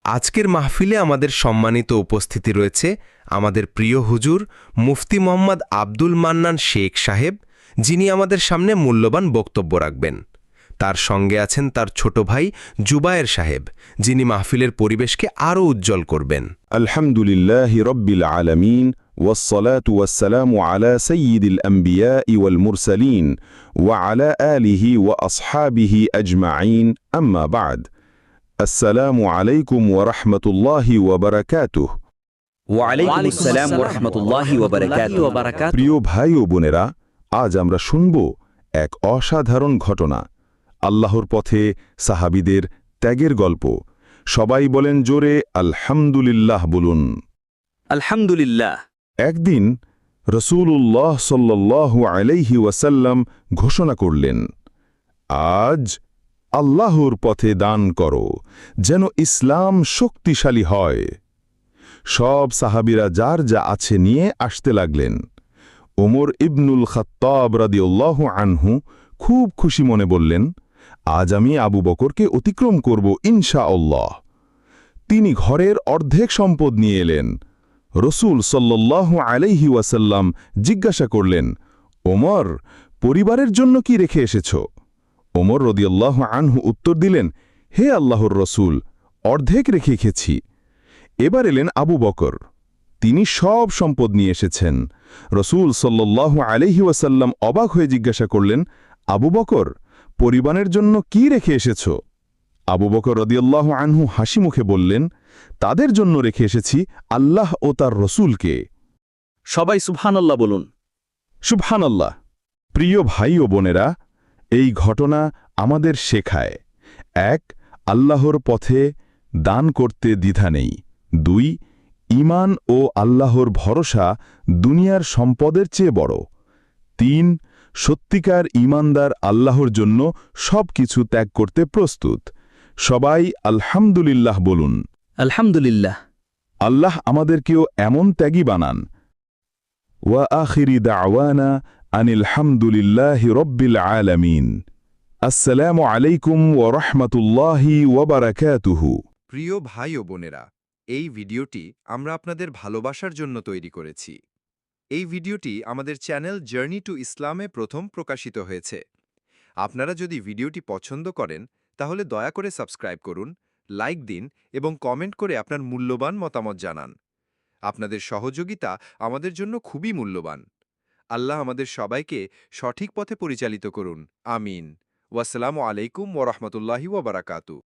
আজকের মাহফিলে আমাদের সম্মানিত উপস্থিতি রয়েছে আমাদের প্রিয় হুজুর মুফতি মোহাম্মদ আব্দুল মান্নান শেখ সাহেব, যিনি আমাদের সামনে মূল্যবান বক্তব্য রাখবেন। তার সঙ্গে আছেন তার ছোট ভাই জুবায়ের সাহেব, যিনি মাহফিলের পরিবেশকে আরও উজ্জ্বল করবেন। আলহামদুলিল্লাহি রব্বিল আলামিন والصلاة والسلام على سيد الأنبياء والمرسلين وعلى آله وأصحابه أجمعين أما بعد السلام عليكم ورحمة الله وبركاته ওয়ালাইকুম আসসালাম ওয়া রাহমাতুল্লাহি ওয়া বারাকাতুহু। প্রিয় ভাই ও বোনেরা, আজ আমরা শুনব এক অসাধারণ ঘটনা, আল্লাহর পথে সাহাবীদের ত্যাগের গল্প। সবাই বলেন জোরে আলহামদুলিল্লাহ বলুন। আলহামদুলিল্লাহ। একদিন রসূলুল্লাহ সাল্লাল্লাহু আলাইহি ওয়াসাল্লাম ঘোষণা করলেন, আজ আল্লাহর পথে দান করো, যেন ইসলাম শক্তিশালী হয়। সব সাহাবীরা যার যা আছে নিয়ে আসতে লাগলেন। ওমর ইবনুল খাত্তাব রাদিয়াল্লাহু আনহু খুব খুশি মনে বললেন, আজ আমি আবু বকরকে অতিক্রম করব ইনশাআল্লাহ। তিনি ঘরের অর্ধেক সম্পদ নিয়ে এলেন। রসূল সাল্লাল্লাহু আলাইহি ওয়াসাল্লাম জিজ্ঞাসা করলেন, ওমর, পরিবারের জন্য কি রেখে এসেছ? ওমর রাদিয়াল্লাহু আনহু উত্তর দিলেন, হে আল্লাহর রসূল, অর্ধেক রেখে এসেছি। এবার এলেন আবু বকর, তিনি সব সম্পদ নিয়ে এসেছেন। রসূল সাল্লাল্লাহু আলাইহি ওয়াসাল্লাম অবাক হয়ে জিজ্ঞাসা করলেন, আবু বকর, পরিবারের জন্য কি রেখে এসেছ? আবু বকর রাদিয়াল্লাহু আনহু হাসি মুখে বললেন, তাদের জন্য রেখে এসেছি আল্লাহ ও তার রসূলকে। সবাই সুবহানাল্লাহ বলুন। সুবহানাল্লাহ। প্রিয় ভাই ও বোনেরা, এই ঘটনা আমাদের শেখায়, ১. আল্লাহর পথে দান করতে দ্বিধা নেই। ২. ঈমান ও আল্লাহর ভরসা দুনিয়ার সম্পদের চেয়ে বড়। ৩. সত্যিকার ঈমানদার আল্লাহর জন্য সব কিছু ত্যাগ করতে প্রস্তুত। সবাই আলহামদুলিল্লাহ বলুন। আলহামদুলিল্লাহ। আল্লাহ আমাদেরকেও এমন ত্যাগী বানান। ওয়া আখিরি দাওয়ানা আনিল হামদুলিল্লাহি রব্বিল আলামিন। আসসালামু আলাইকুম ওয়া রাহমাতুল্লাহি ওয়া বারাকাতুহু। প্রিয় ভাই ও বোনেরা, এই ভিডিওটি আমরা আপনাদের ভালোবাসার জন্য তৈরি করেছি। এই ভিডিওটি আমাদের চ্যানেল জার্নি টু ইসলামে প্রথম প্রকাশিত হয়েছে। আপনারা যদি ভিডিওটি পছন্দ করেন তাহলে দয়া করে সাবস্ক্রাইব করুন, লাইক দিন এবং কমেন্ট করে আপনার মূল্যবান মতামত জানান। আপনাদের সহযোগিতা আমাদের জন্য খুবই মূল্যবান। আল্লাহ আমাদের সবাইকে সঠিক পথে পরিচালিত করুন। আমিন। ওয়াসসালামু আলাইকুম ওয়া রাহমাতুল্লাহি ওয়া বারাকাতুহু।